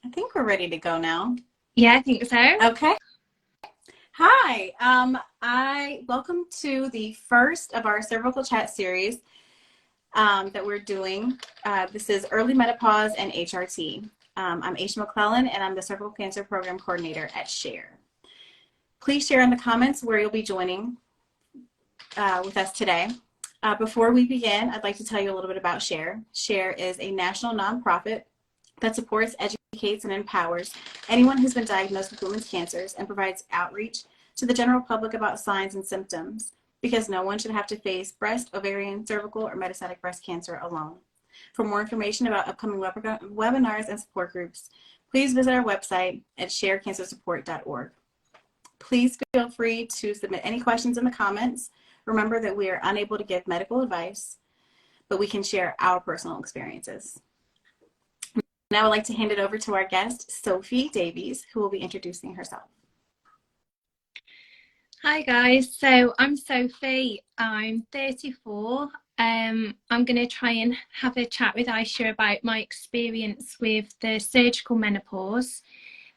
I think we're ready to go now. Yeah, I think so. Okay. Hi. I welcome to the first of our cervical chat series that we're doing. This is Early Menopause and HRT. I'm Aisha McClellan, and I'm the Cervical Cancer Program Coordinator at SHARE. Please share in the comments where you'll be joining with us today. Before we begin, I'd like to tell you a little bit about SHARE. SHARE is a national nonprofit that supports, educates, and empowers anyone who's been diagnosed with women's cancers and provides outreach to the general public about signs and symptoms, because no one should have to face breast, ovarian, cervical, or metastatic breast cancer alone. For more information about upcoming webinars and support groups, please visit our website at sharecancersupport.org. Please feel free to submit any questions in the comments. Remember that we are unable to give medical advice, but we can share our personal experiences. Now I'd like to hand it over to our guest, Sophie Davies, who will be introducing herself. Hi guys, so I'm Sophie, I'm 34. I'm going to try and have a chat with Aisha about my experience with the surgical menopause.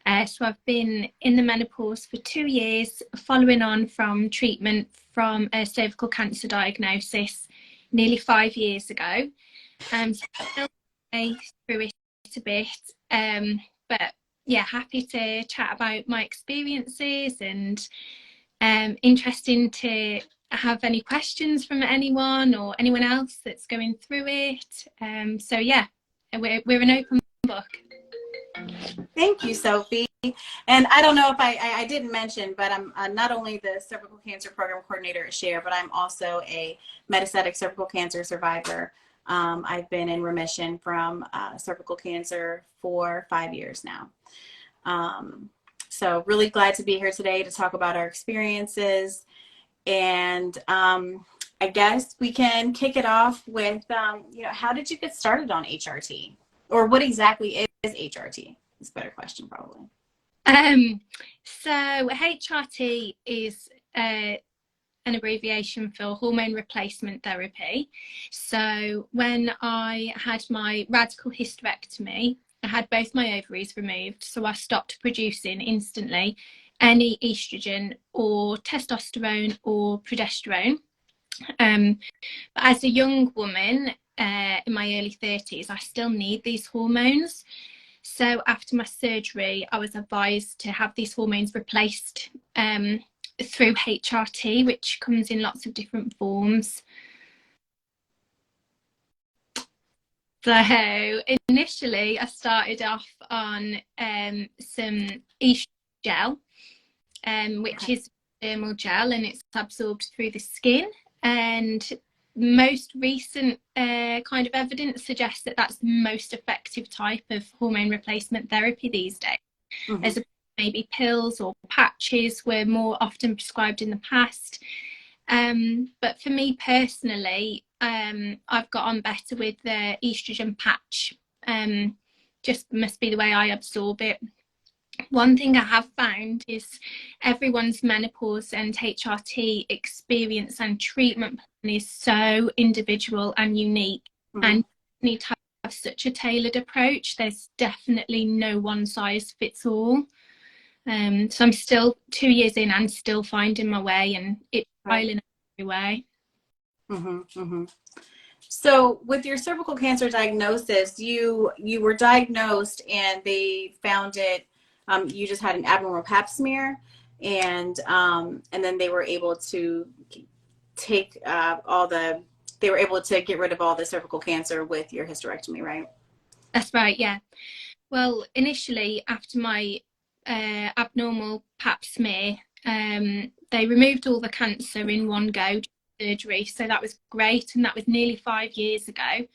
So I've been in the menopause for 2 years, following on from treatment from a cervical cancer diagnosis nearly 5 years ago. So I'm still through it a bit, but yeah, happy to chat about my experiences, and interesting to have any questions from anyone or anyone else that's going through it. So yeah, we're an open book. Thank you, Sophie. And I don't know if I didn't mention, but I'm not only the Cervical Cancer Program Coordinator at SHARE, but I'm also a metastatic cervical cancer survivor. I've been in remission from cervical cancer for 5 years now. So really glad to be here today to talk about our experiences. And I guess we can kick it off with, how did you get started on HRT? Or what exactly is HRT? It's a better question, probably. So HRT is an abbreviation for hormone replacement therapy. So when I had my radical hysterectomy, I had both my ovaries removed, so I stopped producing instantly any estrogen or testosterone or progesterone. But as a young woman in my early 30s, I still need these hormones. So after my surgery, I was advised to have these hormones replaced through HRT, which comes in lots of different forms. So initially, I started off on some estrogen gel, which is dermal gel, and it's absorbed through the skin. And most recent kind of evidence suggests that that's the most effective type of hormone replacement therapy these days. Mm-hmm. As maybe pills or patches were more often prescribed in the past. But for me personally, I've got on better with the estrogen patch. Just must be the way I absorb it. One thing I have found is everyone's menopause and HRT experience and treatment plan is so individual and unique, and you need to have such a tailored approach. There's definitely no one size fits all. So I'm still 2 years in and still finding my way, and it's trialing every way. So with your cervical cancer diagnosis, you were diagnosed and they found it. You just had an abnormal pap smear, and then they were able to take they were able to get rid of all the cervical cancer with your hysterectomy, right? That's right, yeah. Well, initially after my abnormal pap smear, they removed all the cancer in one go, surgery, so that was great, and that was nearly 5 years ago.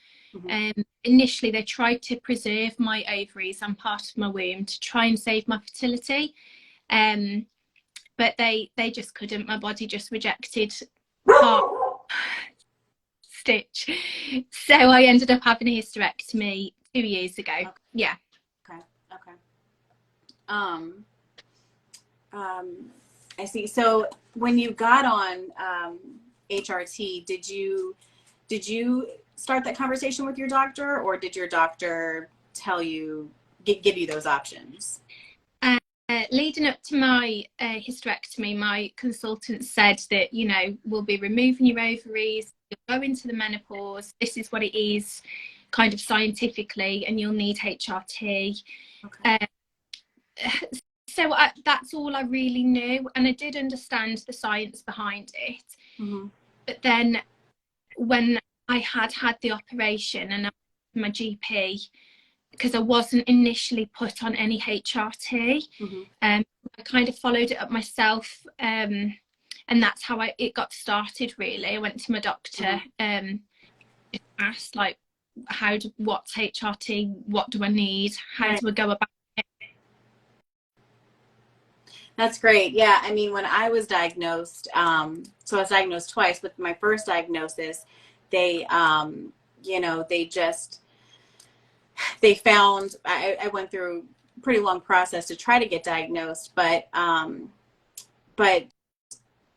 Initially they tried to preserve my ovaries and part of my womb to try and save my fertility, but they just couldn't. My body just rejected part stitch, so I ended up having a hysterectomy 2 years ago. Okay. Yeah. Okay. I see. So when you got on HRT, did you start that conversation with your doctor, or did your doctor tell you give you those options? Leading up to my hysterectomy, my consultant said that, you know, we'll be removing your ovaries, you'll go into the menopause, this is what it is kind of scientifically, and you'll need HRT. Okay. So that's all I really knew, and I did understand the science behind it. Mm-hmm. But then when I had the operation and my GP, because I wasn't initially put on any HRT, Mm-hmm. I kind of followed it up myself, and that's how it got started. Really, I went to my doctor, asked like, what's HRT? What do I need? How Right. do I go about it? That's great. Yeah, I mean, when I was diagnosed, so I was diagnosed twice. With my first diagnosis, they, they found I went through a pretty long process to try to get diagnosed, but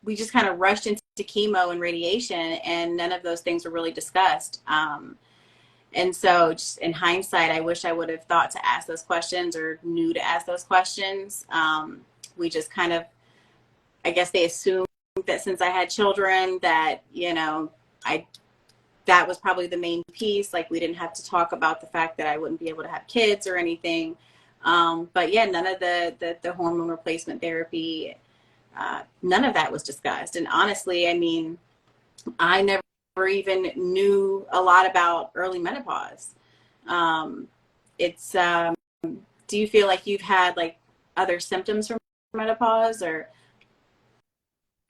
we just kind of rushed into chemo and radiation, and none of those things were really discussed. And so, just in hindsight, I wish I would have thought to ask those questions or knew to ask those questions. We just kind of, I guess they assumed that since I had children that, I that was probably the main piece. Like, we didn't have to talk about the fact that I wouldn't be able to have kids or anything. But yeah, none of the hormone replacement therapy, none of that was discussed. And honestly, I mean, I never even knew a lot about early menopause. Um, it's Do you feel like you've had like other symptoms from menopause or?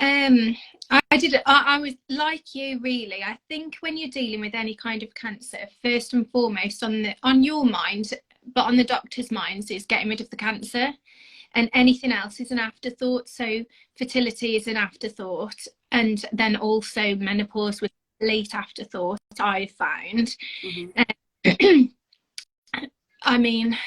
Um, I did. I was like you, really. I think when you're dealing with any kind of cancer, first and foremost on your mind, but on the doctor's minds, is getting rid of the cancer, and anything else is an afterthought. So fertility is an afterthought, and then also menopause was a late afterthought, I found. Mm-hmm. I mean,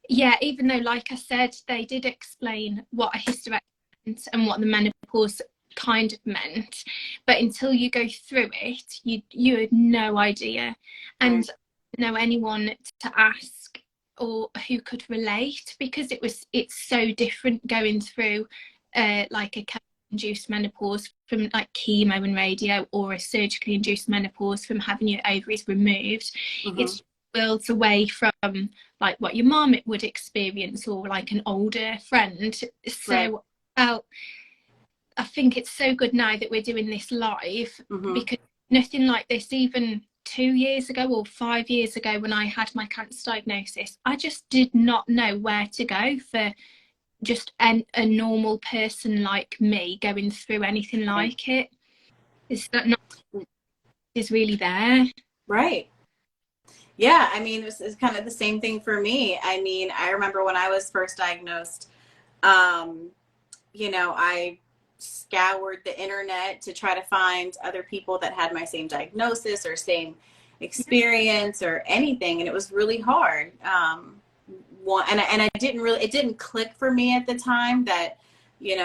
yeah, even though, like I said, they did explain what a hysterectomy meant and what the menopause kind of meant, but until you go through it, you had no idea, Right. and know anyone to ask or who could relate, because it's so different going through like a induced menopause from like chemo and radio, or a surgically induced menopause from having your ovaries removed. Mm-hmm. It's worlds away from like what your mom would experience, or like an older friend. Right. So I think it's so good now that we're doing this live, Mm-hmm. because nothing like this, even 2 years ago or 5 years ago when I had my cancer diagnosis, I just did not know where to go for just a normal person like me going through anything Right. like it. Is that not is really there? Right. Yeah, I mean, it's kind of the same thing for me. I mean, I remember when I was first diagnosed, um, I scoured the internet to try to find other people that had my same diagnosis or same experience or anything, and it was really hard. It didn't click for me at the time that,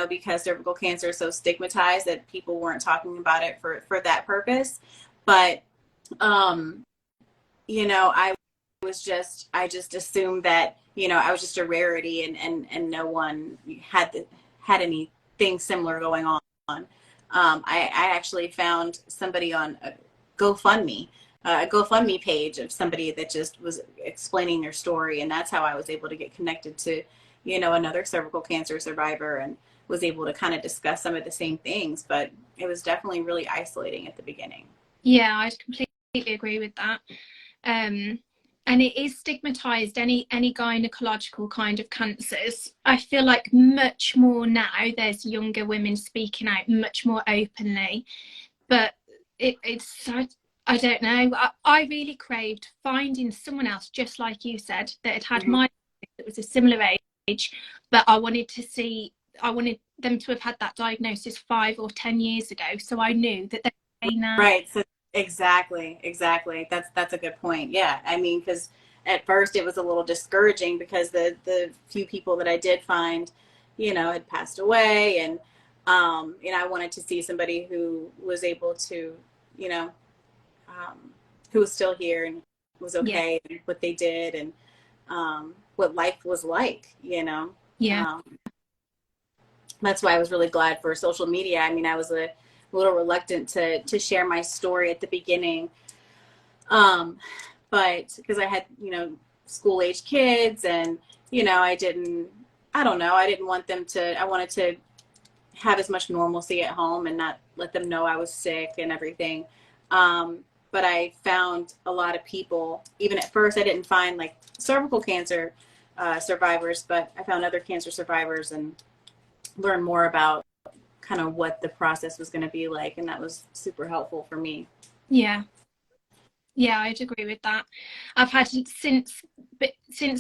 because cervical cancer is so stigmatized, that people weren't talking about it for that purpose. But um, I just assumed that, I was just a rarity, and no one had anything similar going on. I actually found somebody on a GoFundMe page of somebody that just was explaining their story. And that's how I was able to get connected to, another cervical cancer survivor, and was able to kind of discuss some of the same things. But it was definitely really isolating at the beginning. Yeah, I completely agree with that. Um, and it is stigmatized, any gynecological kind of cancers. I feel like much more now there's younger women speaking out much more openly, but it's so, I don't know, I really craved finding someone else, just like you said, that had had Mm-hmm. my, that was a similar age, but I wanted them to have had that diagnosis 5 or 10 years ago, so I knew that they now. Right. So exactly. That's a good point. Yeah. I mean, because at first it was a little discouraging because the few people that I did find, had passed away, and I wanted to see somebody who was able to, you know, who was still here and was Yeah. okay and what they did, and what life was like, you know. Yeah. Um, that's why I was really glad for social media. I mean, I was a little reluctant to share my story at the beginning, um, but because I had, you know, school age kids, and you know, I don't know, I didn't want them to. I wanted to have as much normalcy at home and not let them know I was sick and everything. But I found a lot of people, even at first, I didn't find like cervical cancer survivors, but I found other cancer survivors and learned more about kind of what the process was going to be like. And that was super helpful for me. Yeah. Yeah, I'd agree with that. I've had since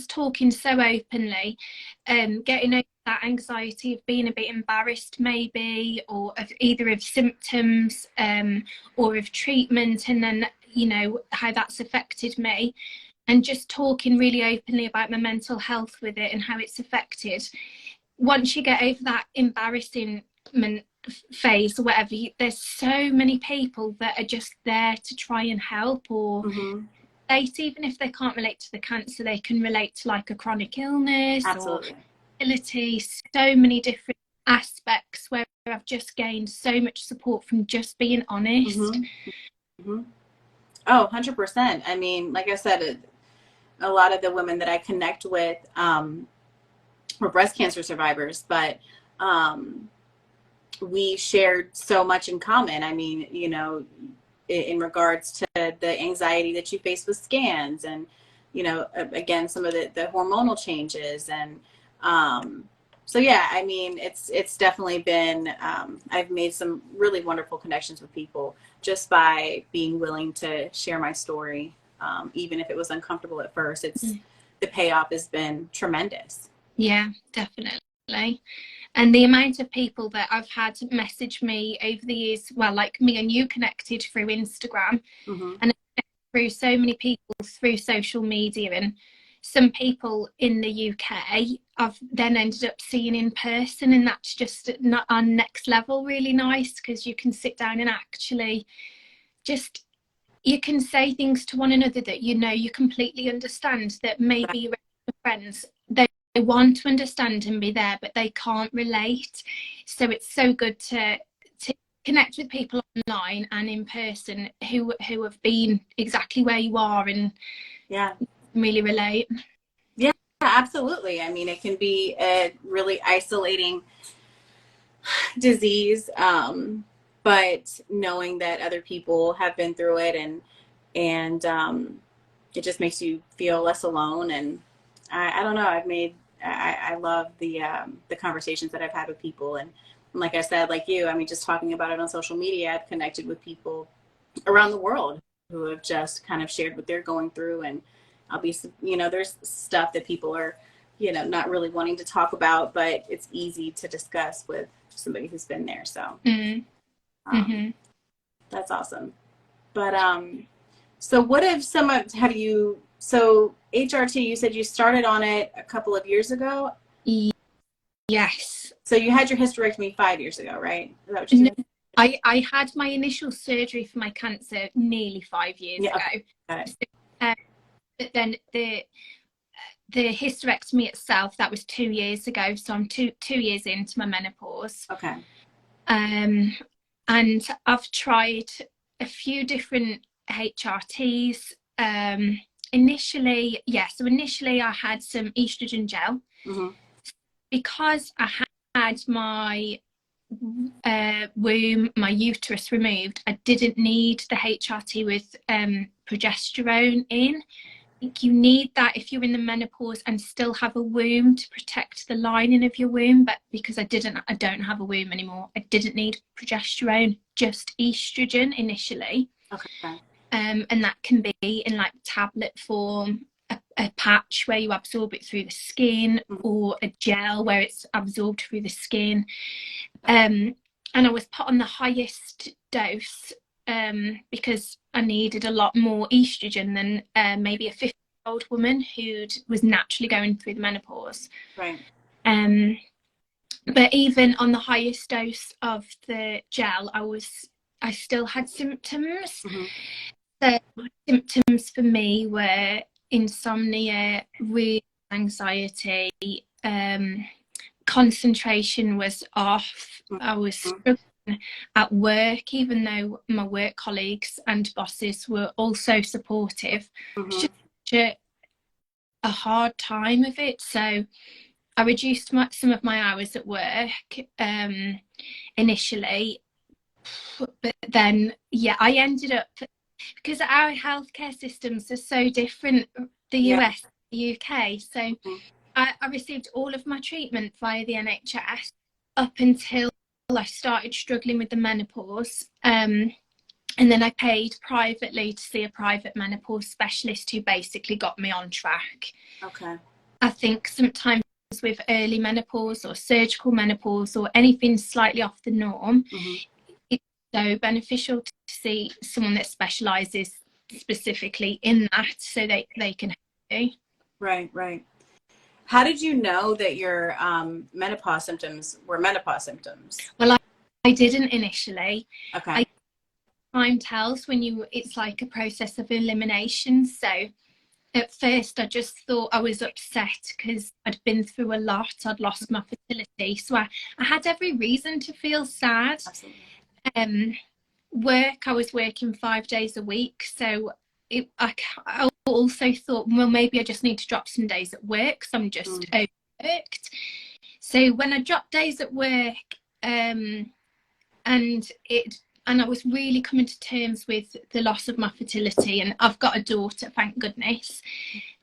talking so openly, getting over that anxiety of being a bit embarrassed, maybe, or of either of symptoms, or of treatment, and then you know how that's affected me, and just talking really openly about my mental health with it and how it's affected. Once you get over that embarrassment phase or whatever, there's so many people that are just there to try and help or Mm-hmm. relate. Even if they can't relate to the cancer, they can relate to like a chronic illness or Absolutely. ability. So many different aspects where I've just gained so much support from just being honest. Mm-hmm. Mm-hmm. Oh, 100%. I mean, like I said, a lot of the women that I connect with were breast cancer survivors, but we shared so much in common. I mean, you know, in regards to the anxiety that you face with scans, and you know, again, some of the hormonal changes, and so yeah, I mean, it's definitely been, I've made some really wonderful connections with people just by being willing to share my story, even if it was uncomfortable at first. It's the payoff has been tremendous. Yeah, definitely. And the amount of people that I've had message me over the years, well, like me and you connected through Instagram, Mm-hmm. and through so many people through social media, and some people in the UK I've then ended up seeing in person, and that's just not on next level really nice, because you can sit down and actually just you can say things to one another that you know you completely understand, that maybe your friends they want to understand and be there but they can't relate. So it's so good to connect with people online and in person who have been exactly where you are and Yeah. really relate. Yeah, absolutely. I mean, it can be a really isolating disease, but knowing that other people have been through it, and it just makes you feel less alone. And I don't know. I love the conversations that I've had with people, and like I said, like you, I mean, just talking about it on social media, I've connected with people around the world who have just kind of shared what they're going through. And I'll be, you know, there's stuff that people are, you know, not really wanting to talk about, but it's easy to discuss with somebody who's been there. So Mm. um, Mm-hmm. that's awesome. But so what if some of, have you, so HRT, you said you started on it a couple of years ago. Yes. So you had your hysterectomy 5 years ago, right? Is that what you No, said? I had my initial surgery for my cancer nearly 5 years Yeah. ago. Okay. Got it. So, but then the hysterectomy itself, that was 2 years ago, so I'm two years into my menopause. Okay. And I've tried a few different HRTs. Initially I had some estrogen gel. Mm-hmm. Because I had my womb, my uterus removed, I didn't need the HRT with progesterone in. I think you need that if you're in the menopause and still have a womb to protect the lining of your womb. But because I don't have a womb anymore, I didn't need progesterone, just estrogen initially. Okay. And that can be in like tablet form, a patch where you absorb it through the skin, Mm-hmm. or a gel where it's absorbed through the skin. And I was put on the highest dose because I needed a lot more estrogen than maybe a 50-year-old woman who was naturally going through the menopause. Right. Um, but even on the highest dose of the gel, I still had symptoms. Mm-hmm. The symptoms for me were insomnia, real anxiety, concentration was off. I was struggling at work, even though my work colleagues and bosses were also supportive. It's just such a hard time of it. So I reduced some of my hours at work initially, but then I ended up, because our healthcare systems are so different, the US, the UK. So I received all of my treatment via the NHS up until I started struggling with the menopause. And then I paid privately to see a private menopause specialist who basically got me on track. Okay. I think sometimes with early menopause or surgical menopause or anything slightly off the norm, it's so beneficial to see someone that specialises specifically in that so they can help you. Right. How did you know that your menopause symptoms were menopause symptoms? Well, I didn't initially. Okay. Time tells when it's like a process of elimination. So at first I just thought I was upset because I'd been through a lot. I'd lost my fertility. So I had every reason to feel sad. Work, I was working 5 days a week. So I also thought, well, maybe I just need to drop some days at work because I'm just overworked. So when I dropped days at work, and I was really coming to terms with the loss of my fertility, and I've got a daughter, thank goodness.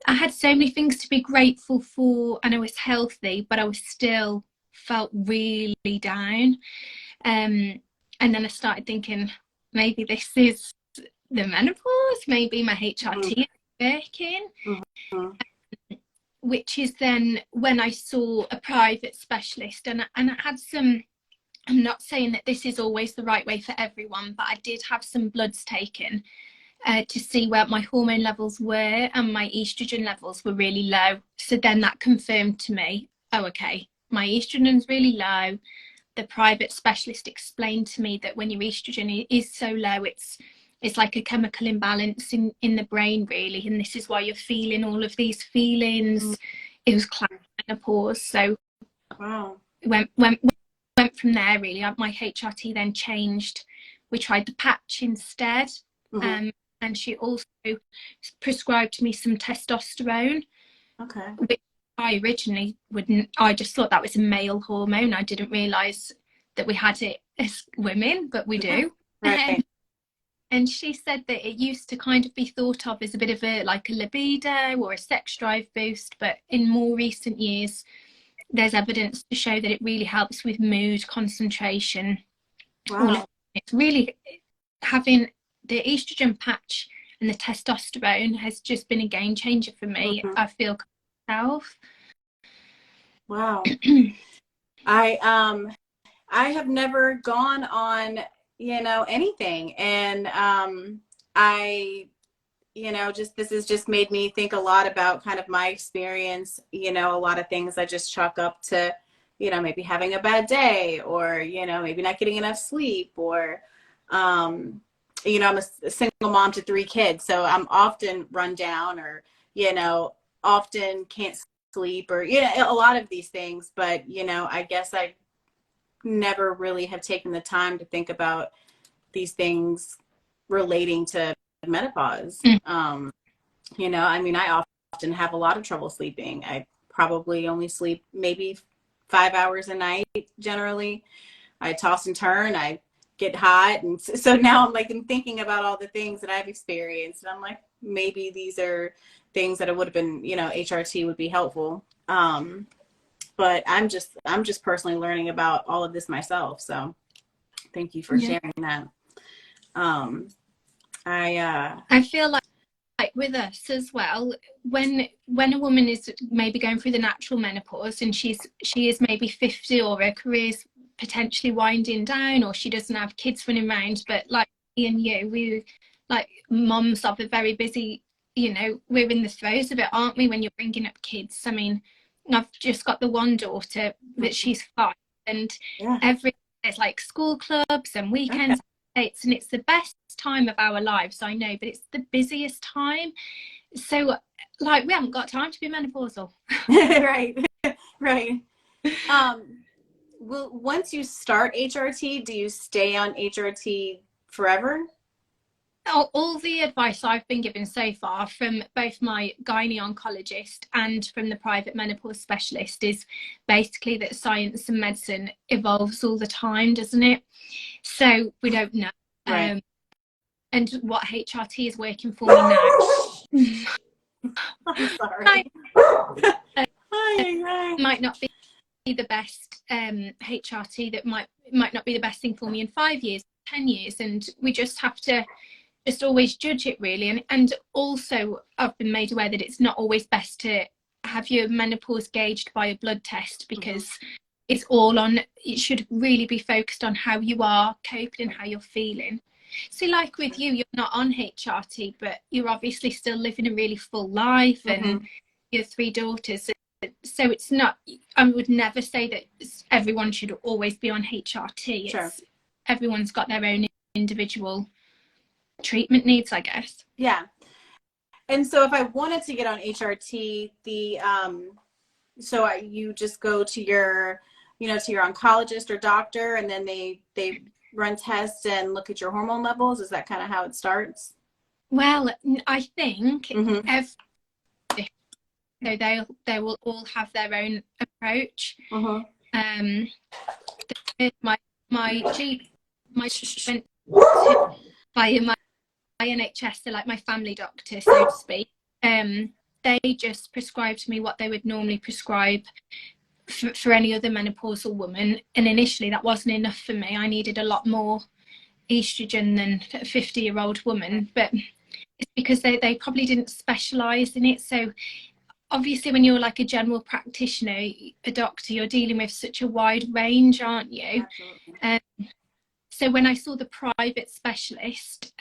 I had so many things to be grateful for, and I was healthy, but I was still felt really down. And then I started thinking, maybe this is the menopause, maybe my HRT is working. Which is then when I saw a private specialist, and I had some, I'm not saying that this is always the right way for everyone, but I did have some bloods taken to see where my hormone levels were, and my estrogen levels were really low. So then that confirmed to me, oh, okay, my estrogen's really low. The private specialist explained to me that when your estrogen is so low, it's like a chemical imbalance in the brain, really, and this is why you're feeling all of these feelings. It was classic menopause. So went from there, really. My HRT then changed. We tried the patch instead, and she also prescribed me some testosterone, which I originally wouldn't. I just thought that was a male hormone. I didn't realise that we had it as women, but we do. Right. And she said that it used to kind of be thought of as a bit of a libido or a sex drive boost, but in more recent years there's evidence to show that it really helps with mood, concentration. It's really, having the estrogen patch and the testosterone has just been a game changer for me. I feel myself. Wow. I have never gone on anything, and this has just made me think a lot about kind of my experience. A lot of things I just chalk up to maybe having a bad day, or maybe not getting enough sleep, or I'm a single mom to 3 kids, so I'm often run down, or often can't sleep, or a lot of these things. But I guess I never really have taken the time to think about these things relating to menopause. I often have a lot of trouble sleeping. I probably only sleep maybe 5 hours a night generally. I toss and turn, I get hot, and so now I'm thinking about all the things that I've experienced, and I'm like, maybe these are things that it would have been, HRT would be helpful. But I'm just personally learning about all of this myself. So thank you for sharing that. I feel like with us as well, when a woman is maybe going through the natural menopause and she is maybe 50, or her career's potentially winding down, or she doesn't have kids running around, but like me and you, we like moms of a very busy, we're in the throes of it, aren't we, when you're bringing up kids? I mean, I've just got the one daughter that she's 5, and there's like school clubs and weekends dates, and it's the best time of our lives, I know, but it's the busiest time. So, like, we haven't got time to be menopausal. Right, right. Um, well, once you start HRT, do you stay on HRT forever? All the advice I've been given so far from both my gynae oncologist and from the private menopause specialist is basically that science and medicine evolves all the time, doesn't it? So we don't know. Right. And what HRT is working for me now I'm might, sorry. Hi, hi. might not be the best HRT, that might not be the best thing for me in 5 years, 10 years, and we just have to just always judge it really. And also I've been made aware that it's not always best to have your menopause gauged by a blood test, because it's all on, it should really be focused on how you are coping and how you're feeling. So like with you, you're not on HRT, but you're obviously still living a really full life, and your 3 daughters. So it's not, I would never say that everyone should always be on HRT. Sure. It's, everyone's got their own individual treatment needs, I guess. Yeah. And so if I wanted to get on HRT, you just go to your, to your oncologist or doctor, and then they run tests and look at your hormone levels. Is that kind of how it starts? Well, I think Mm-hmm. so they will all have their own approach. Uh-huh. My G my went to via my NHS, so like my family doctor, so to speak. They just prescribed me what they would normally prescribe for any other menopausal woman, and initially that wasn't enough for me. I needed a lot more estrogen than a 50-year-old woman, but it's because they probably didn't specialize in it. So obviously when you're like a general practitioner, a doctor, you're dealing with such a wide range, aren't you? So when I saw the private specialist,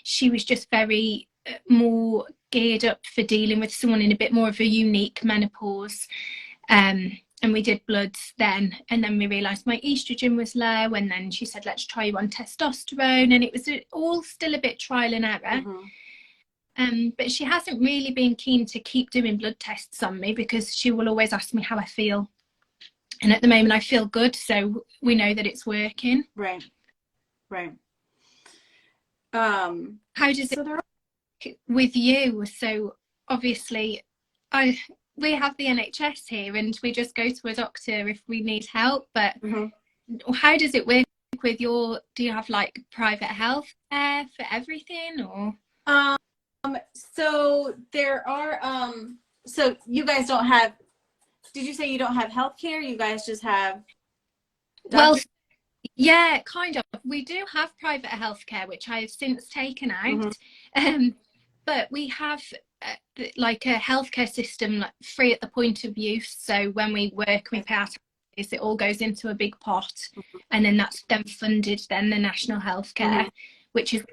she was just very more geared up for dealing with someone in a bit more of a unique menopause. And we did bloods then, and then we realised my estrogen was low, and then she said, let's try you on testosterone, and it was all still a bit trial and error. But she hasn't really been keen to keep doing blood tests on me, because she will always ask me how I feel. And at the moment I feel good, so we know that it's working. Right. Right. How does it work with you? So obviously we have the NHS here, and we just go to a doctor if we need help, but how does it work with your, do you have like private health care for everything, or? So there are so you guys don't have, did you say you don't have health care? You guys just have Well, doctors? yeah, kind of. We do have private healthcare, which I have since taken out. But we have like a healthcare system, like, free at the point of use. So when we work, we pay our taxes, it all goes into a big pot, and then that's then funded then the national healthcare, which is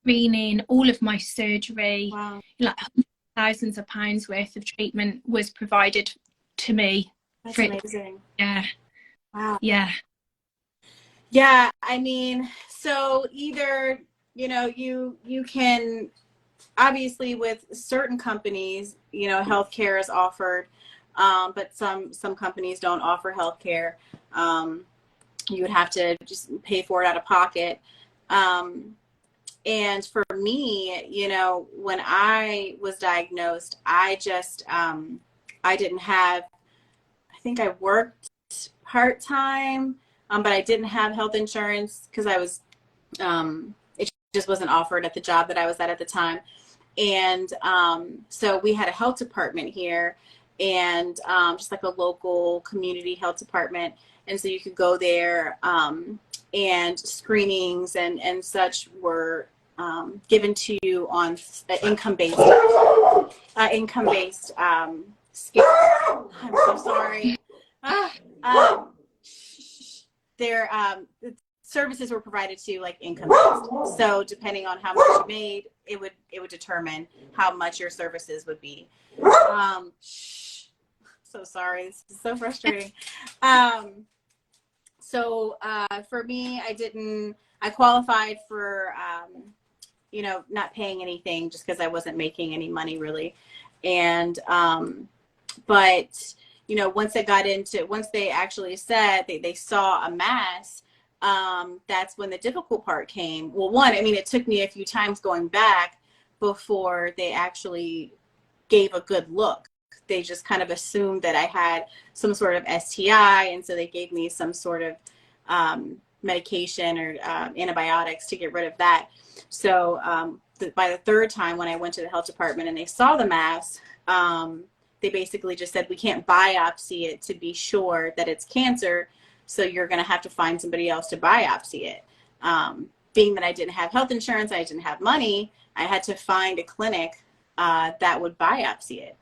screening, all of my surgery. Wow. Like thousands of pounds worth of treatment was provided to me. That's amazing. Yeah. Wow. Yeah. Yeah, I mean, so either, you can, obviously with certain companies, healthcare is offered, but some companies don't offer healthcare. You would have to just pay for it out of pocket. And for me, when I was diagnosed, I just, I didn't have, I think I worked part-time, but I didn't have health insurance because it just wasn't offered at the job that I was at the time. And so we had a health department here, and just like a local community health department. And so you could go there, and screenings and such were given to you on income-based scale. I'm so sorry. Their services were provided to you like income based. So depending on how much you made, it would determine how much your services would be. So sorry, this is so frustrating. So for me, I qualified for not paying anything just because I wasn't making any money really. And, but, once they actually said they saw a mass, that's when the difficult part came. Well, one, I mean, it took me a few times going back before they actually gave a good look. They just kind of assumed that I had some sort of STI, and so they gave me some sort of medication or antibiotics to get rid of that. So by the third time when I went to the health department and they saw the mass, they basically just said, we can't biopsy it to be sure that it's cancer, so you're going to have to find somebody else to biopsy it. Being that I didn't have health insurance, I didn't have money, I had to find a clinic that would biopsy it,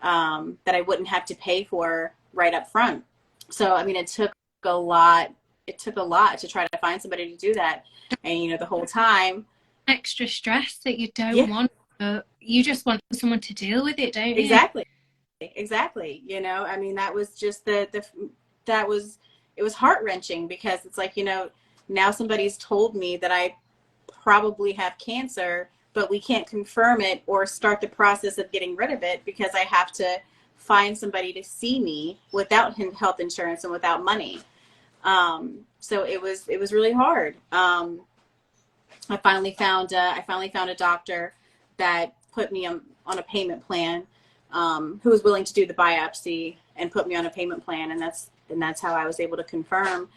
that I wouldn't have to pay for right up front. So, I mean, it took a lot to try to find somebody to do that. And, the whole time. Extra stress that you don't Yeah, want. You just want someone to deal with it, don't you? exactly. I mean, that was just it was heart-wrenching, because it's like, now somebody's told me that I probably have cancer, but we can't confirm it or start the process of getting rid of it because I have to find somebody to see me without health insurance and without money. So it was really hard. I finally found a doctor that put me on a payment plan, who was willing to do the biopsy and put me on a payment plan, and that's how I was able to confirm.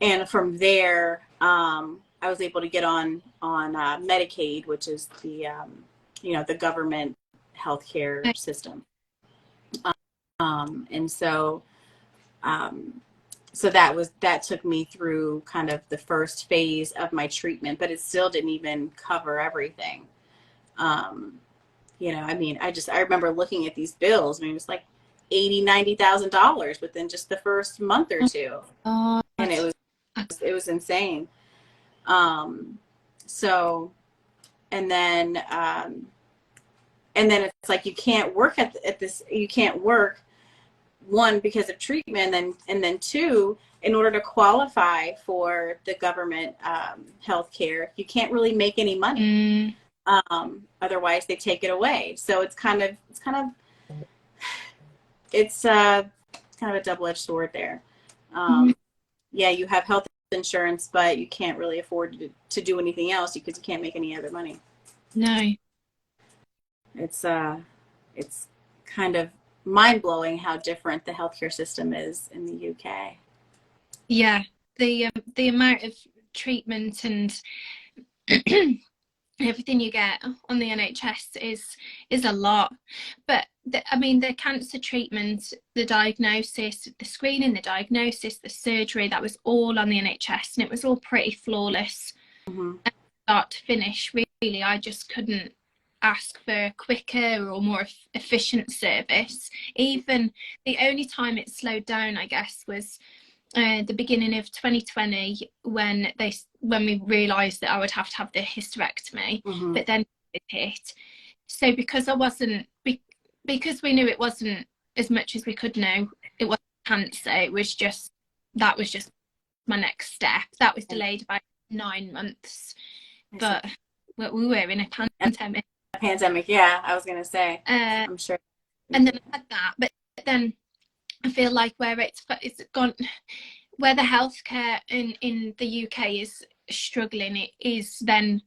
And from there, I was able to get on Medicaid, which is the government healthcare system. And so that took me through kind of the first phase of my treatment, but it still didn't even cover everything. I mean, I remember looking at these bills. I mean, it was like $80,000-$90,000 within just the first month or two, and it was insane. So, and then it's like you can't work at this. You can't work, one, because of treatment, and then two, in order to qualify for the government health care, you can't really make any money. Otherwise they take it away. So it's kind of a double-edged sword there. Yeah, you have health insurance, but you can't really afford to do anything else because you can't make any other money. No. It's kind of mind-blowing how different the healthcare system is in the UK. Yeah, the amount of treatment and everything you get on the NHS is a lot. But I mean, the cancer treatment, the diagnosis, the screening, the diagnosis, the surgery, that was all on the NHS, and it was all pretty flawless. Start to finish, really. I just couldn't ask for a quicker or more efficient service. Even the only time it slowed down, I guess, was the beginning of 2020 when we realised that I would have to have the hysterectomy, but then it hit. So because we knew it wasn't as much as we could know, it wasn't cancer. That was just my next step. That was delayed by 9 months, but we were in a pandemic. Yeah, I was gonna say. I'm sure. And then I had that, but then I feel like where it's gone, where the healthcare in the UK is struggling, it is then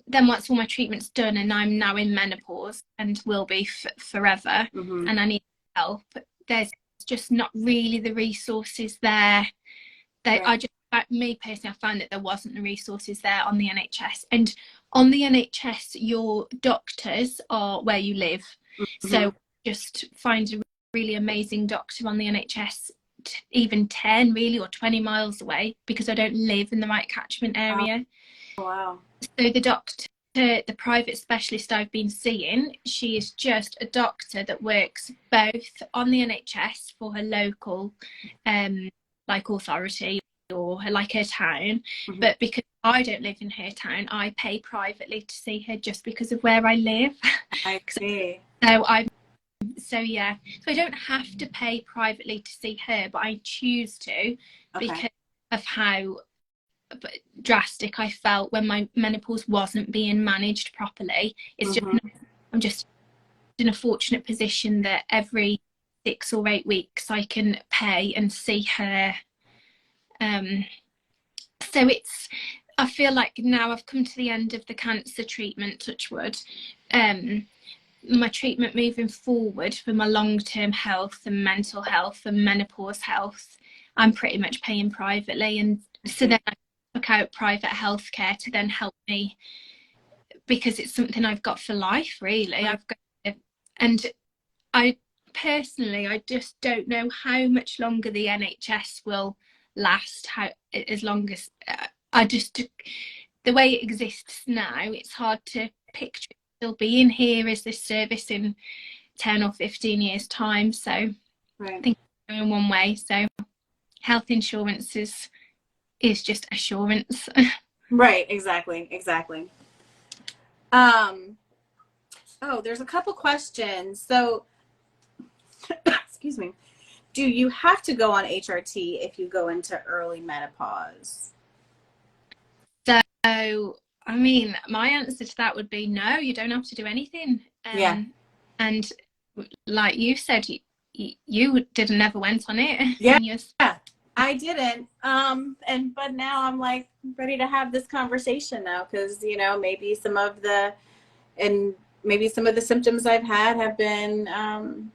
once all my treatment's done and I'm now in menopause and will be forever, and I need help, there's just not really the resources there. Me personally, I found that there wasn't the resources there on the NHS. And on the NHS, your doctors are where you live. So just find a really amazing doctor on the NHS, even 10 really or 20 miles away, because I don't live in the right catchment area. Wow. So the doctor, the private specialist I've been seeing, she is just a doctor that works both on the NHS for her local like authority or like her town, but because I don't live in her town, I pay privately to see her just because of where I live. I see. So I don't have to pay privately to see her, but I choose to because of how drastic I felt when my menopause wasn't being managed properly. It's just Mm-hmm. I'm just in a fortunate position that every 6 or 8 weeks I can pay and see her. So I feel like now I've come to the end of the cancer treatment, touch wood. My treatment moving forward for my long-term health and mental health and menopause health, I'm pretty much paying privately, and so then I took out private healthcare to then help me, because it's something I've got for life, really. I've got, and I personally, I just don't know how much longer the NHS will last. How as long as I just the way it exists now, it's hard to picture still being here as this service in 10 or 15 years time. So I think it's going one way. So health insurance is just assurance. Right, exactly. Oh, there's a couple questions. So, excuse me. Do you have to go on HRT if you go into early menopause? So, I mean, my answer to that would be no, you don't have to do anything. Yeah. And like you said, you didn't never went on it. Yeah. And you're, I didn't. But now I'm like ready to have this conversation now, because maybe some of the symptoms I've had have been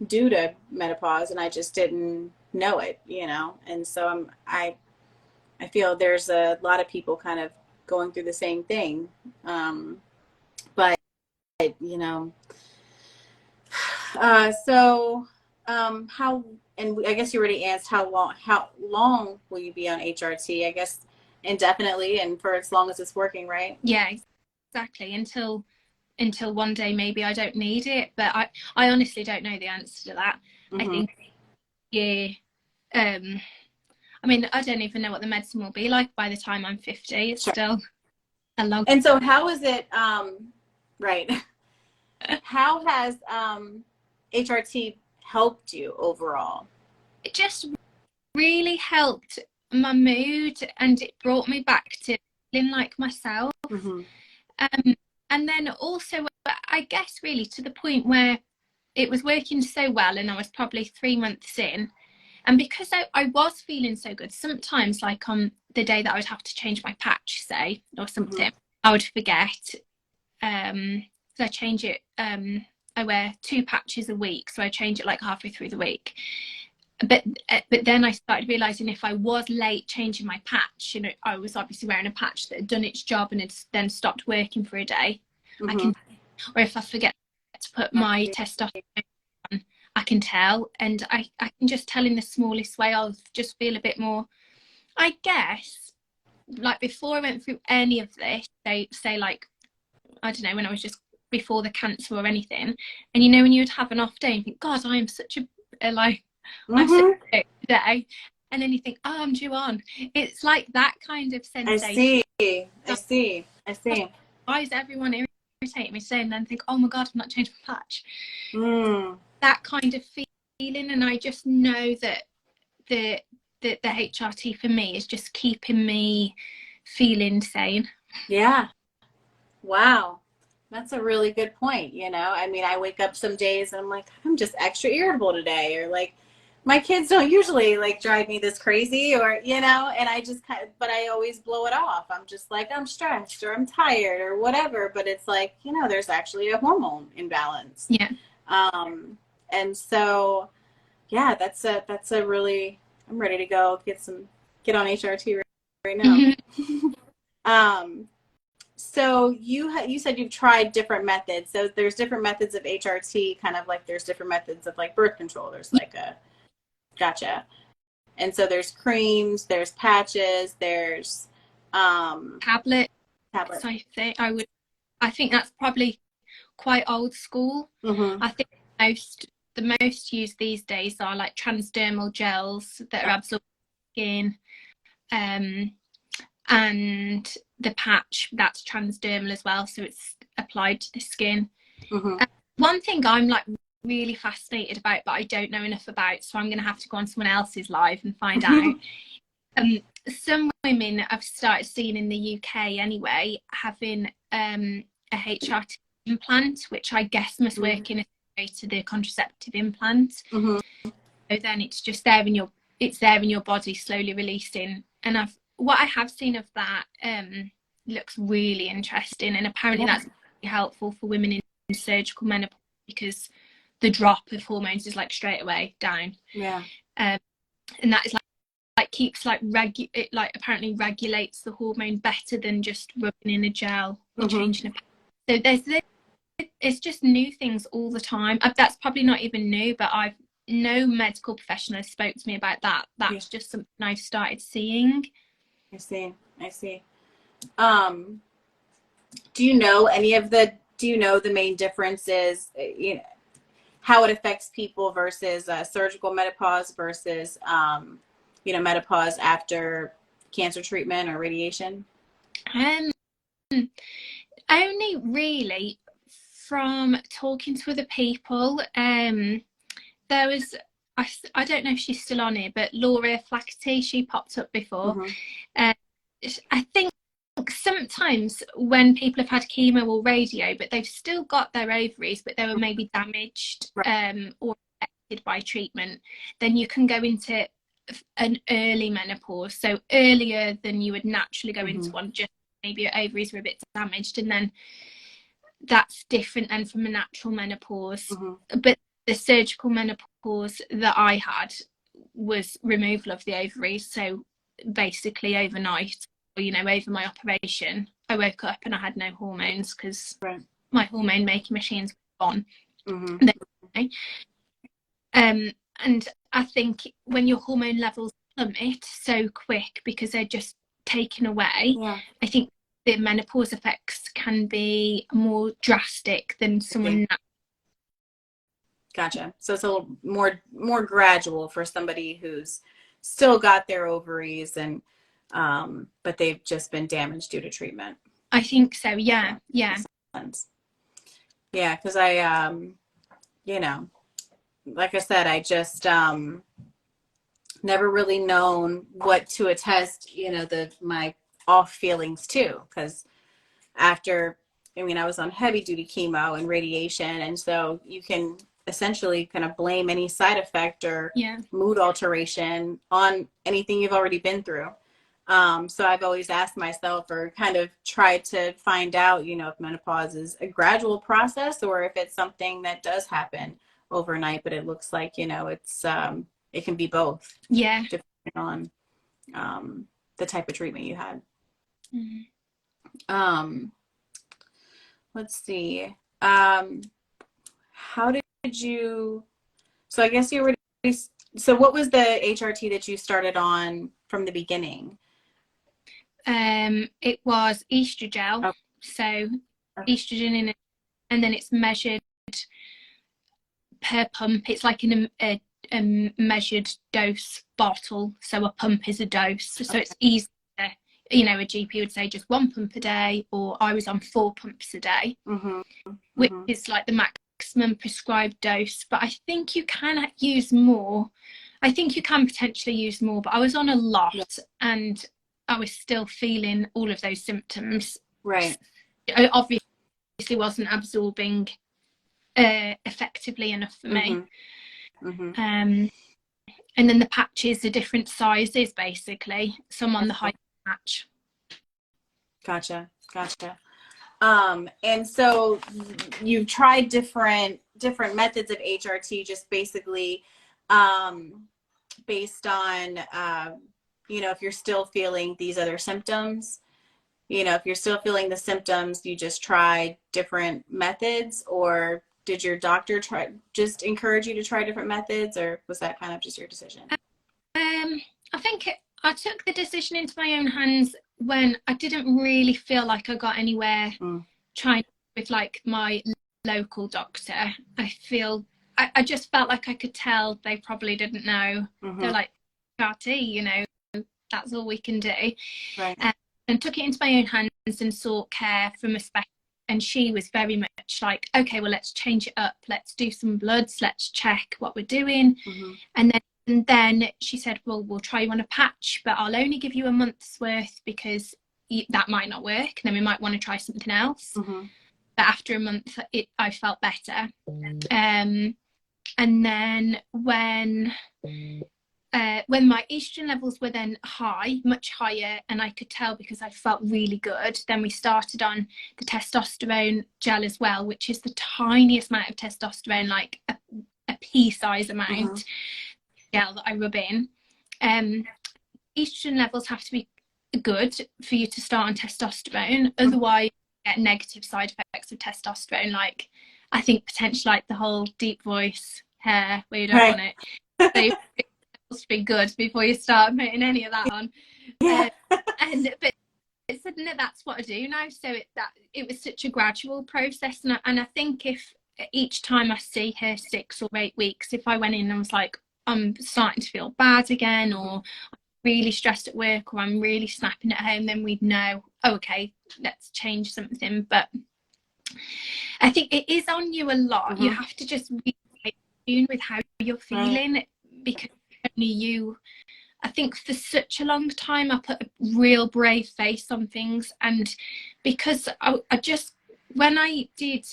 due to menopause, and I just didn't know it, and so I feel there's a lot of people kind of going through the same thing. But you know so how, and I guess you already asked how long will you be on HRT? I guess indefinitely, and for as long as it's working, right? yeah, exactly. Until one day maybe I don't need it, but I honestly don't know the answer to that. I Mm-hmm. think, yeah. I mean, I don't even know what the medicine will be like by the time I'm 50. It's Sure. still a long. And so how is it, right, how has HRT helped you overall? It just really helped my mood, and it brought me back to feeling like myself. Mm-hmm. Um, and then also, I guess, really to the point where it was working so well, and I was probably 3 months in. And because I was feeling so good, sometimes, like on the day that I would have to change my patch, say, or Mm-hmm. something, I would forget. So I change it. I wear 2 patches a week, so I change it like halfway through the week. But then I started realizing if I was late changing my patch, I was obviously wearing a patch that had done its job and had then stopped working for a day. I Mm-hmm. can, or if I forget to put my testosterone on, I can tell, and I can just tell in the smallest way. I'll just feel a bit more, I guess, like before I went through any of this. Say like, I don't know, when I was just before the cancer or anything, and when you would have an off day and think, God, I am such a like, I'm so Mm-hmm. sick today, and then you think, oh, I'm due on. It's like that kind of I sensation. see. I see. I see. Why is everyone irritating me today? And then think, oh my God, I'm not changing my patch. Mm. That kind of feeling, and I just know that the HRT for me is just keeping me feeling sane. Yeah. Wow. That's a really good point. I mean, I wake up some days and I'm like, I'm just extra irritable today, or like, my kids don't usually like drive me this crazy, or, and I just but I always blow it off. I'm just like, I'm stressed or I'm tired or whatever. But it's like, there's actually a hormone imbalance. Yeah. And so, yeah, that's a really, I'm ready to go get on HRT right now. Mm-hmm. So you said you've tried different methods. So there's different methods of HRT, kind of like there's different methods of like birth control. There's like gotcha. And so there's creams, there's patches, there's Tablet. tablet. So I think that's probably quite old school. Mm-hmm. I think the most used these days are like transdermal gels that are absorbed in skin, and the patch that's transdermal as well, so it's applied to the skin. Mm-hmm. One thing I'm like really fascinated about, but I don't know enough about, so I'm going to have to go on someone else's live and find out, Some women I've started seeing in the UK anyway having a HRT implant, which I guess must work in a way to the contraceptive implant. Mm-hmm. So then it's just there in your body, slowly releasing. And what I have seen of that looks really interesting, and apparently that's really helpful for women in surgical menopause because the drop of hormones is like straight away down. Yeah. And that is like keeps it like apparently regulates the hormone better than just rubbing in a gel or changing a pad. So it's just new things all the time. That's probably not even new, but no medical professional has spoke to me about that. That's just something I've started seeing. I see. Do you know the main differences, how it affects people versus surgical menopause versus, menopause after cancer treatment or radiation? Only really from talking to other people. There was, I don't know if she's still on here, but Laura Flaherty, she popped up before. I think sometimes when people have had chemo or radio, but they've still got their ovaries, but they were maybe damaged or affected by treatment, then you can go into an early menopause, so earlier than you would naturally go into one, just maybe your ovaries were a bit damaged, and then that's different than from a natural menopause. But the surgical menopause that I had was removal of the ovaries, so basically overnight, over my operation, I woke up and I had no hormones because my hormone making machines were on. And I think when your hormone levels plummet so quick because they're just taken away, I think the menopause effects can be more drastic than someone. Gotcha. So it's a little more gradual for somebody who's still got their ovaries and but they've just been damaged due to treatment. I think so. Yeah. Yeah, because I like I said, I just never really known what to attest, my off feelings to, because after, I was on heavy duty chemo and radiation, and so you can essentially kind of blame any side effect or mood alteration on anything you've already been through. So I've always asked myself, or kind of tried to find out, if menopause is a gradual process or if it's something that does happen overnight. But it looks like, it's it can be both. Yeah. Depending on the type of treatment you had. Let's see. How did you? So I guess you were. So what was the HRT that you started on from the beginning? It was estrogel. So estrogen in it, and then it's measured per pump. It's like in a measured dose bottle. So a pump is a dose. So it's easy to, a GP would say just 1 pump a day, or I was on 4 pumps a day, which is like the maximum prescribed dose. But I think you can use more. I think you can potentially use more, but I was on a lot and I was still feeling all of those symptoms. Right. I obviously wasn't absorbing effectively enough for me. And then the patches are different sizes, basically. Some on the high patch. Gotcha. And so you've tried different methods of HRT, just basically based on if you're still feeling these other symptoms, if you're still feeling the symptoms, you just try different methods, or did your doctor just encourage you to try different methods, or was that kind of just your decision? I think I took the decision into my own hands when I didn't really feel like I got anywhere trying with like my local doctor. I just felt like I could tell they probably didn't know. They're like, HRT, that's all we can do. Right. And took it into my own hands and sought care from a specialist. And she was very much like, okay, well, let's change it up. Let's do some bloods. Let's check what we're doing. And then then she said, well, we'll try you on a patch, but I'll only give you a month's worth because that might not work. And then we might want to try something else. Mm-hmm. But after a month, I felt better. And then when my estrogen levels were then high, much higher, and I could tell because I felt really good, then we started on the testosterone gel as well, which is the tiniest amount of testosterone, like a pea-size amount. Mm-hmm. Gel that I rub in. Estrogen levels have to be good for you to start on testosterone, otherwise you get negative side effects of testosterone, like I think potentially like the whole deep voice hair where you don't want it. So it must be good before you start putting any of that on. But suddenly that's what I do now. So it was such a gradual process, and I think if each time I see her 6 or 8 weeks, if I went in and was like, I'm starting to feel bad again, or I'm really stressed at work, or I'm really snapping at home, then we'd know, okay, let's change something. But I think it is on you a lot. Mm-hmm. You have to just be in tune with how you're feeling, because only you. I think for such a long time I put a real brave face on things, and because I just, when I did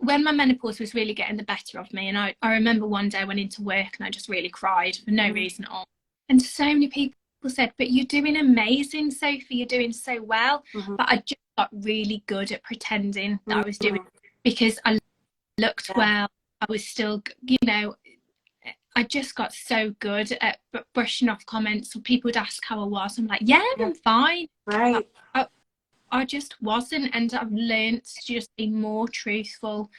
when my menopause was really getting the better of me, and I remember one day I went into work and I just really cried for no reason at all, and so many people said, but you're doing amazing, Sophie, you're doing so well. But I just got really good at pretending that I was doing, because I looked well, I was still, you know, I just got so good at brushing off comments, or people would ask how I was, I'm like, yeah, I'm fine. Right. I just wasn't, and I've learned to just be more truthful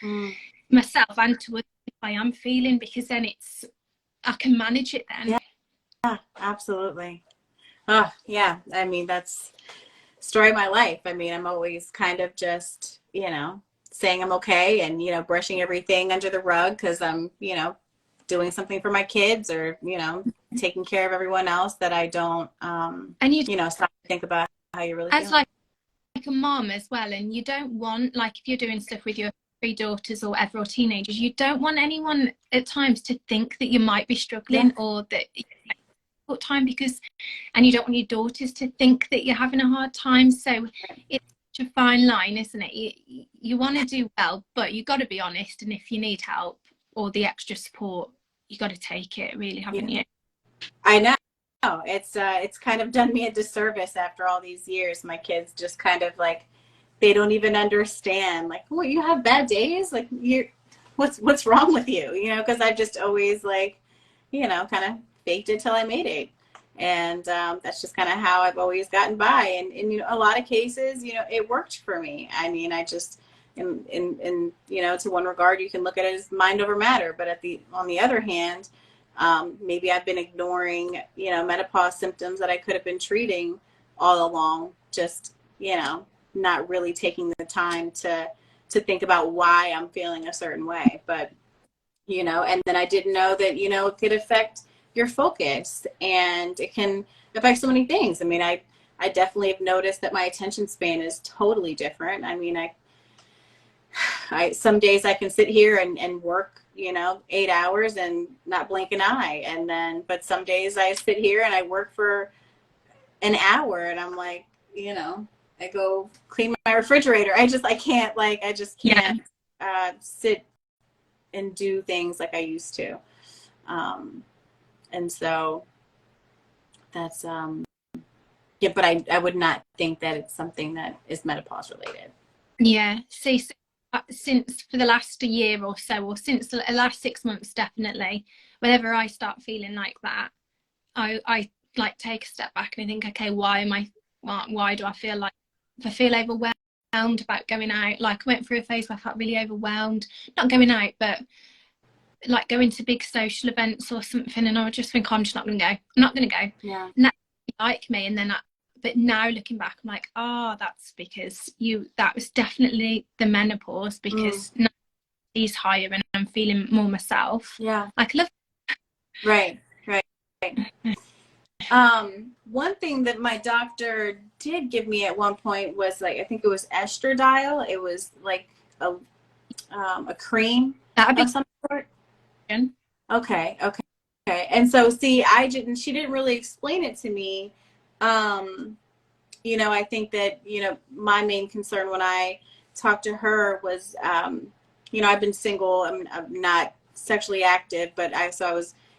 myself and to others if I am feeling, because then I can manage it then. Yeah, absolutely. Oh, yeah. I mean, that's the story of my life. I mean, I'm always kind of just, you know, saying I'm okay, and, you know, brushing everything under the rug because I'm, you know, doing something for my kids, or, you know, taking care of everyone else, that I don't, and you know, stop to think about how you really feel. As like a mom as well, and you don't want, like, if you're doing stuff with your 3 daughters or whatever, or teenagers, you don't want anyone at times to think that you might be struggling or that time, because, and you don't want your daughters to think that you're having a hard time. So it's such a fine line, isn't it? You want to do well, but you've got to be honest, and if you need help or the extra support, you got to take it, really, haven't you? I know. It's kind of done me a disservice after all these years. My kids just kind of like, they don't even understand, like, oh, you have bad days, like, what's wrong with you, you know, because I've just always, like, you know, kind of faked it till I made it, and that's just kind of how I've always gotten by, and you know, a lot of cases, you know, it worked for me. I mean, I just in you know, to one regard you can look at it as mind over matter, but on the other hand, maybe I've been ignoring, you know, menopause symptoms that I could have been treating all along, just, you know, not really taking the time to think about why I'm feeling a certain way. But, you know, and then I didn't know that, you know, it could affect your focus, and it can affect so many things. I mean, I definitely have noticed that my attention span is totally different. I mean, I some days I can sit here and work, you know, 8 hours and not blink an eye. And then, but some days I sit here and I work for an hour, and I'm like, you know, I go clean my refrigerator. I just can't sit and do things like I used to. And so that's, yeah, but I would not think that it's something that is menopause related. Yeah. See, since for the last year or so, or since the last 6 months, definitely, whenever I start feeling like that, I like take a step back and I think, okay, why do I feel like, if I feel overwhelmed about going out, like I went through a phase where I felt really overwhelmed, not going out, but like going to big social events or something, and I would just think, oh, I'm just not going to go. I'm not going to go. Yeah. And that like me, and then but now looking back, I'm like, oh, that's because that was definitely the menopause, because now he's higher and I'm feeling more myself. Yeah. Like, love. Right. One thing that my doctor did give me at one point was, like, I think it was estradiol. It was like a cream of some sort. Okay, okay, okay. And so, see, she didn't really explain it to me. Um, I think that, my main concern when I talked to her was, I've been single. I'm not sexually active, but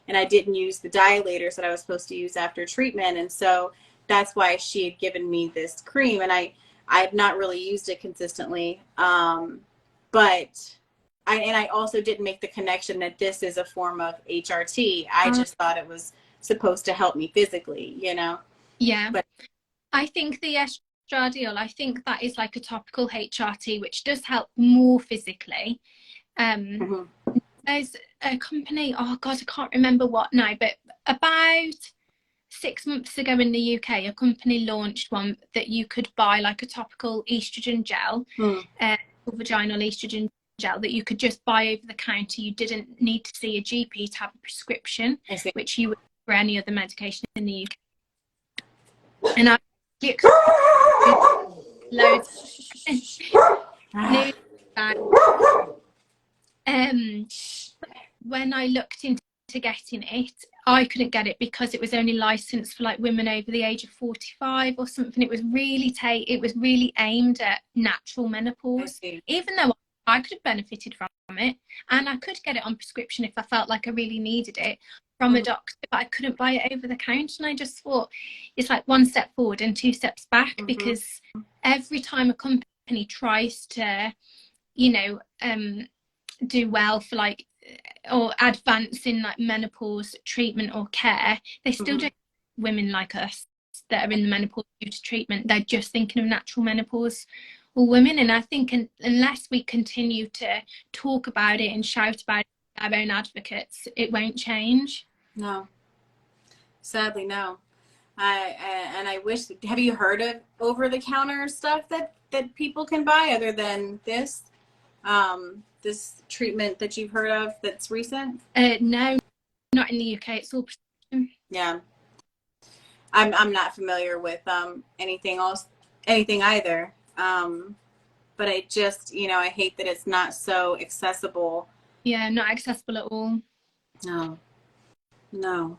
and I didn't use the dilators that I was supposed to use after treatment. And so that's why she had given me this cream. And I've not really used it consistently. But I also didn't make the connection that this is a form of HRT. I just thought it was supposed to help me physically. Yeah. But I think the estradiol, I think that is like a topical HRT, which does help more physically. mhm. There's a company, oh God, I can't remember what now, but about 6 months ago in the UK, a company launched one that you could buy like a topical estrogen gel, or vaginal estrogen gel that you could just buy over the counter. You didn't need to see a GP to have a prescription, which you would for any other medication in the UK. And I loads news about when I looked into getting it, I couldn't get it because it was only licensed for like women over the age of 45 or something. It was really aimed at natural menopause, even though I could have benefited from it, and I could get it on prescription if I felt like I really needed it from a doctor, but I couldn't buy it over the counter. And I just thought it's like one step forward and two steps back, because every time a company tries to, do well for like or advance in like menopause treatment or care, they still don't women like us that are in the menopause due to treatment. They're just thinking of natural menopause or women. And I think unless we continue to talk about it and shout about it, our own advocates, it won't change. No, sadly, no. I wish. Have you heard of over-the-counter stuff that people can buy other than this treatment that you've heard of that's recent? No, not in the UK. It's all prescription. Yeah, I'm not familiar with anything else, anything either. But I just, I hate that it's not so accessible. Yeah, not accessible at all. No, no.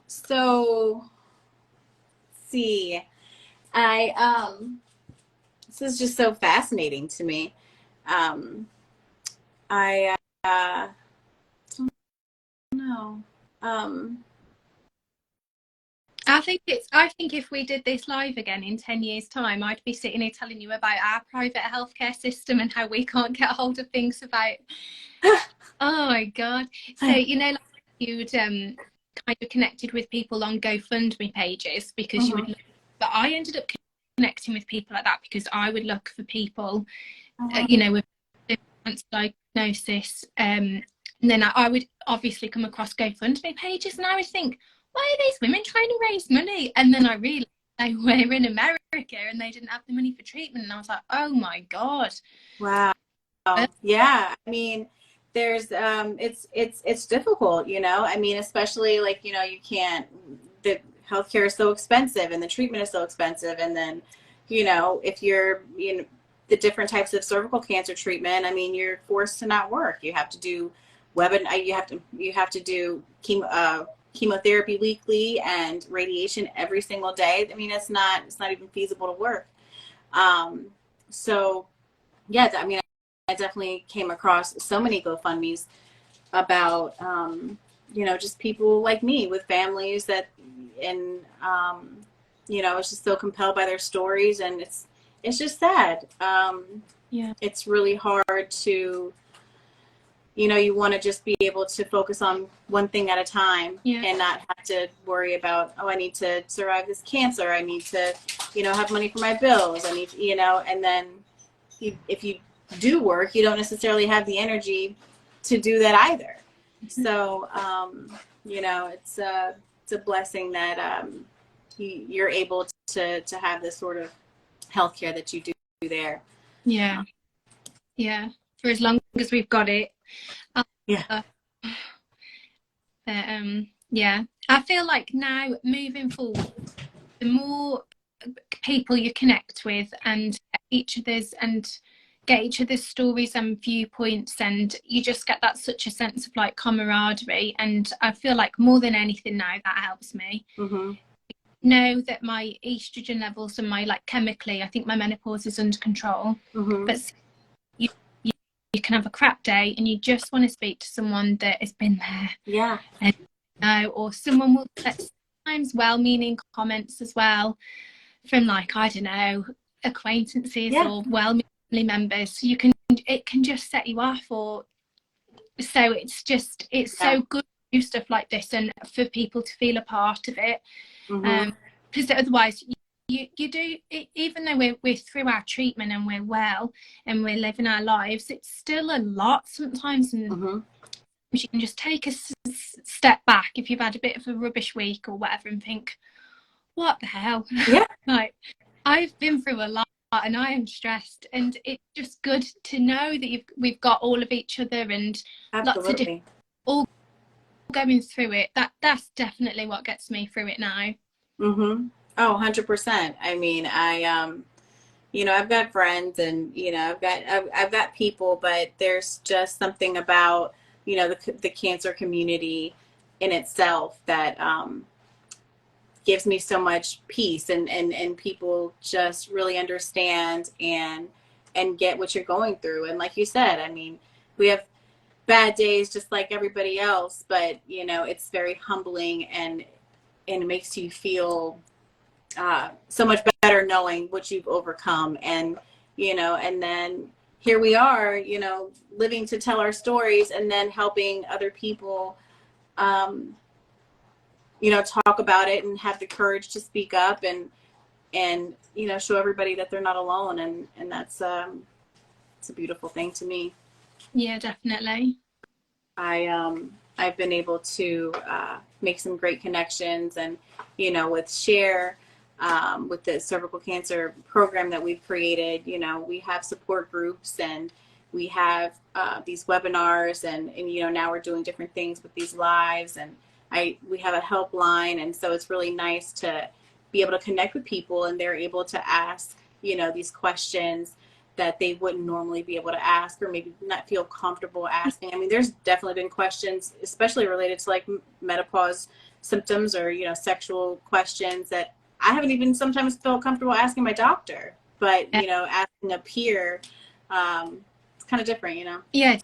So see, I this is just so fascinating to me. I don't know. I think if we did this live again in 10 years' time, I'd be sitting here telling you about our private healthcare system and how we can't get hold of things about. Oh my God. So, like you'd kind of connected with people on GoFundMe pages because you would look, but I ended up connecting with people like that because I would look for people, with advanced diagnosis. And then I would obviously come across GoFundMe pages and I would think, why are these women trying to raise money? And then I realized they were in America and they didn't have the money for treatment. And I was like, oh my God. Wow. Yeah. I mean, there's it's difficult, I mean, especially like, the healthcare is so expensive and the treatment is so expensive. And then, if you're, the different types of cervical cancer treatment, I mean, you're forced to not work. You have to do you have to do chemotherapy weekly and radiation every single day. I mean, it's not even feasible to work. So yeah, I mean, I definitely came across so many GoFundMe's about, just people like me with families and, it's just so compelled by their stories, and it's just sad. Yeah. It's really hard to, you want to just be able to focus on one thing at a time and not have to worry about, I need to survive this cancer. I need to, have money for my bills. I need, and then if you do work, you don't necessarily have the energy to do that either. So, it's a blessing that you're able to have this sort of healthcare that you do there. Yeah. Yeah. For as long as we've got it. Yeah. Yeah. I feel like now moving forward, the more people you connect with and each other's and get each other's stories and viewpoints, and you just get that such a sense of like camaraderie. And I feel like more than anything now that helps me know that my estrogen levels and my like chemically, I think my menopause is under control. But you, you can have a crap day and you just want to speak to someone that has been there. And, or someone will let sometimes well-meaning comments as well from like, I don't know, acquaintances or well-meaning family members. It can just set you off. Or so it's so good to do stuff like this and for people to feel a part of it. Because otherwise you do it, even though we're through our treatment and we're well and we're living our lives, it's still a lot sometimes. And you can just take a step back if you've had a bit of a rubbish week or whatever and think, what the hell? Like, I've been through a lot and I am stressed, and it's just good to know that we've got all of each other and lots of different, all going through it. That's definitely what gets me through it now. Oh, 100%. I mean, you know, I've got friends and, you know, I've got people, but there's just something about, you know, the cancer community in itself that gives me so much peace, and people just really understand and get what you're going through. And like you said, I mean, we have bad days just like everybody else, but, you know, it's very humbling and it makes you feel so much better knowing what you've overcome. And, you know, and then here we are, you know, living to tell our stories and then helping other people, you know, talk about it and have the courage to speak up and, you know, show everybody that they're not alone. And that's, it's a beautiful thing to me. Yeah, definitely. I've been able to make some great connections, and, you know, with Share, with the cervical cancer program that we've created, you know, we have support groups and we have these webinars, and, you know, now we're doing different things with these lives, and we have a helpline. And so it's really nice to be able to connect with people and they're able to ask, you know, these questions that they wouldn't normally be able to ask or maybe not feel comfortable asking. I mean, there's definitely been questions, especially related to like menopause symptoms or, you know, sexual questions that I haven't even sometimes felt comfortable asking my doctor, but, you know, asking a peer, it's kind of different, you know? Yeah,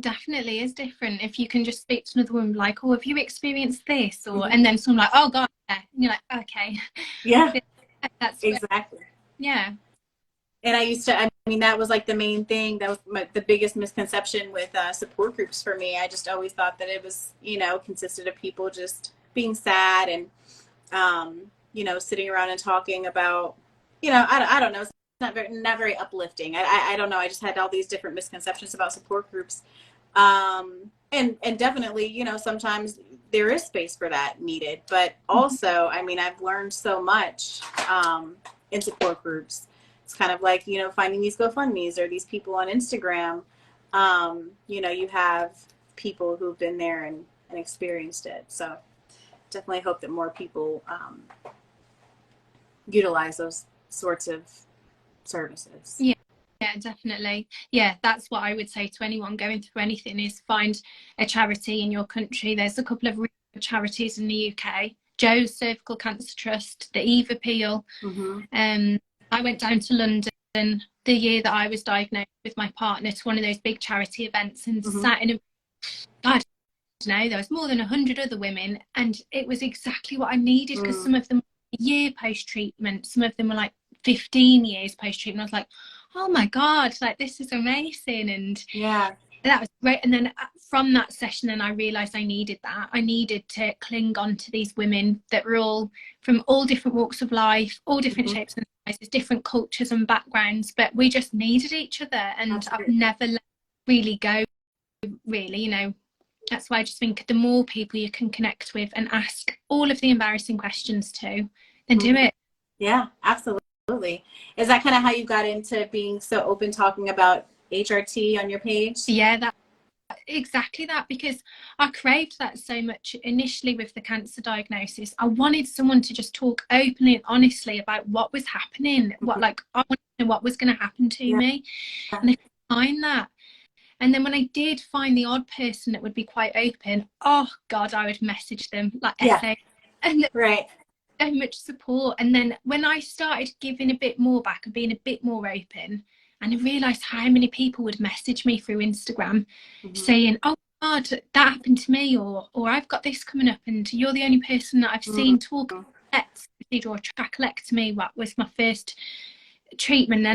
definitely is different. If you can just speak to another woman like, oh, have you experienced this? Or and then someone like, oh God, yeah. And you're like, okay. Yeah, that's exactly. Yeah. And I mean, that was like the main thing. That was the biggest misconception with support groups for me. I just always thought that it was, you know, consisted of people just being sad and, you know, sitting around and talking about, you know, I don't know. It's not very uplifting. I don't know. I just had all these different misconceptions about support groups. And definitely, you know, sometimes there is space for that needed. But also, I mean, I've learned so much in support groups. It's kind of like, you know, finding these GoFundMes or these people on Instagram. You know, you have people who've been there and experienced it. So definitely hope that more people utilize those sorts of services. Yeah. Yeah, definitely. Yeah, that's what I would say to anyone going through anything is find a charity in your country. There's a couple of really good charities in the UK. Joe's Cervical Cancer Trust, the Eve Appeal. I went down to London the year that I was diagnosed with my partner to one of those big charity events and sat in I don't know, there was more than 100 other women, and it was exactly what I needed, because some of them were a year post-treatment, some of them were like 15 years post-treatment. I was like, oh my God, like this is amazing. And yeah, that was great. And then from that session, then I realized I needed that. I needed to cling on to these women that were all from all different walks of life, all different shapes and sizes, different cultures and backgrounds, but we just needed each other. And I've never let really go, really, you know. That's why I just think the more people you can connect with and ask all of the embarrassing questions to, then do it. Yeah, absolutely. Is that kind of how you got into being so open talking about HRT on your page? Yeah, exactly that, because I craved that so much initially with the cancer diagnosis. I wanted someone to just talk openly and honestly about what was happening, what, like, I wanted to know what was going to happen to Yeah. me. And I couldn't find that. And then when I did find the odd person that would be quite open, oh God, I would message them like Yeah. SA. And Right. so much support. And then when I started giving a bit more back and being a bit more open, and I realised how many people would message me through Instagram saying, oh God, that happened to me, or I've got this coming up, and you're the only person that I've seen talk about procedure or trachelectomy. What was my first treatment,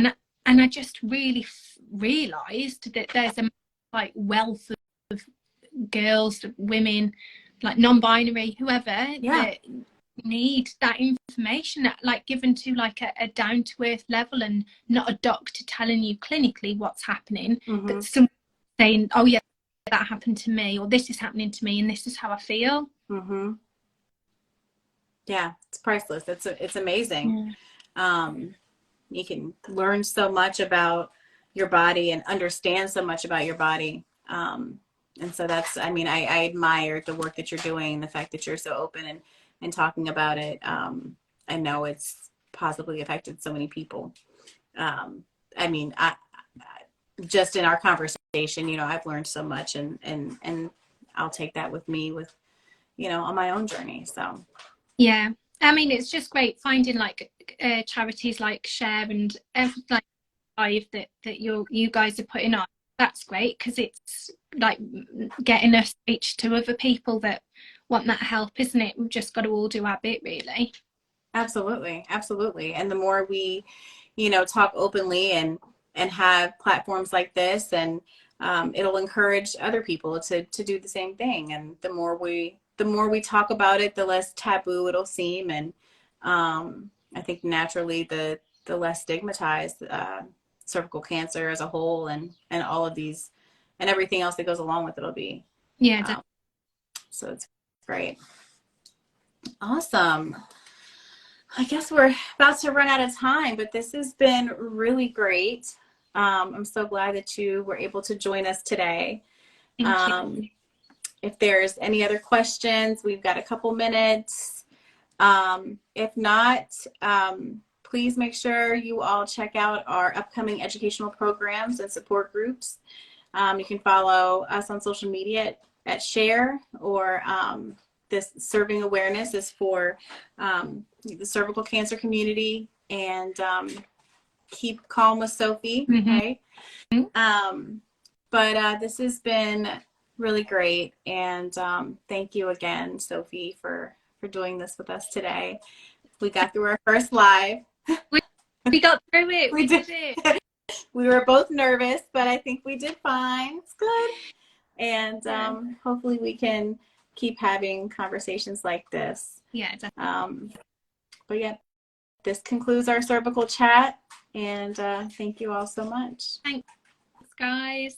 and I just really realised that there's a like wealth of girls, women, like non-binary, whoever, Yeah. that need that information, like given to like a down-to-earth level, and not a doctor telling you clinically what's happening, but someone saying, oh yeah, that happened to me, or this is happening to me and this is how I feel. Yeah, it's priceless. It's amazing. You can learn so much about your body and understand so much about your body. And so that's, I mean, I admire the work that you're doing, the fact that you're so open and talking about it. I know it's possibly affected so many people. I mean, I just in our conversation, you know, I've learned so much, and I'll take that with me with, you know, on my own journey. So yeah, I mean, it's just great finding like charities like Share and like Live that you guys are putting on. That's great, because it's like getting us reach to other people that want that help, isn't it? We've just got to all do our bit, really. absolutely, absolutely. And the more we, you know, talk openly and have platforms like this, and it'll encourage other people to do the same thing. And the more we talk about it, the less taboo it'll seem, and I think naturally the less stigmatized cervical cancer as a whole, and all of these and everything else that goes along with it'll be. Yeah, So it's great. Awesome. I guess we're about to run out of time, but this has been really great. I'm so glad that you were able to join us today. thank you. If there's any other questions, we've got a couple minutes. If not, please make sure you all check out our upcoming educational programs and support groups. You can follow us on social media at Share, or this Serving Awareness is for the cervical cancer community, and Keep Calm with Sophie, right? But this has been really great, and thank you again, Sophie, for doing this with us today. We got through our first live. We got through it. We did did it. We were both nervous, but I think we did fine. It's good. And hopefully we can keep having conversations like this. Yeah, definitely. But yeah, this concludes our cervical chat, and thank you all so much. Thanks, guys.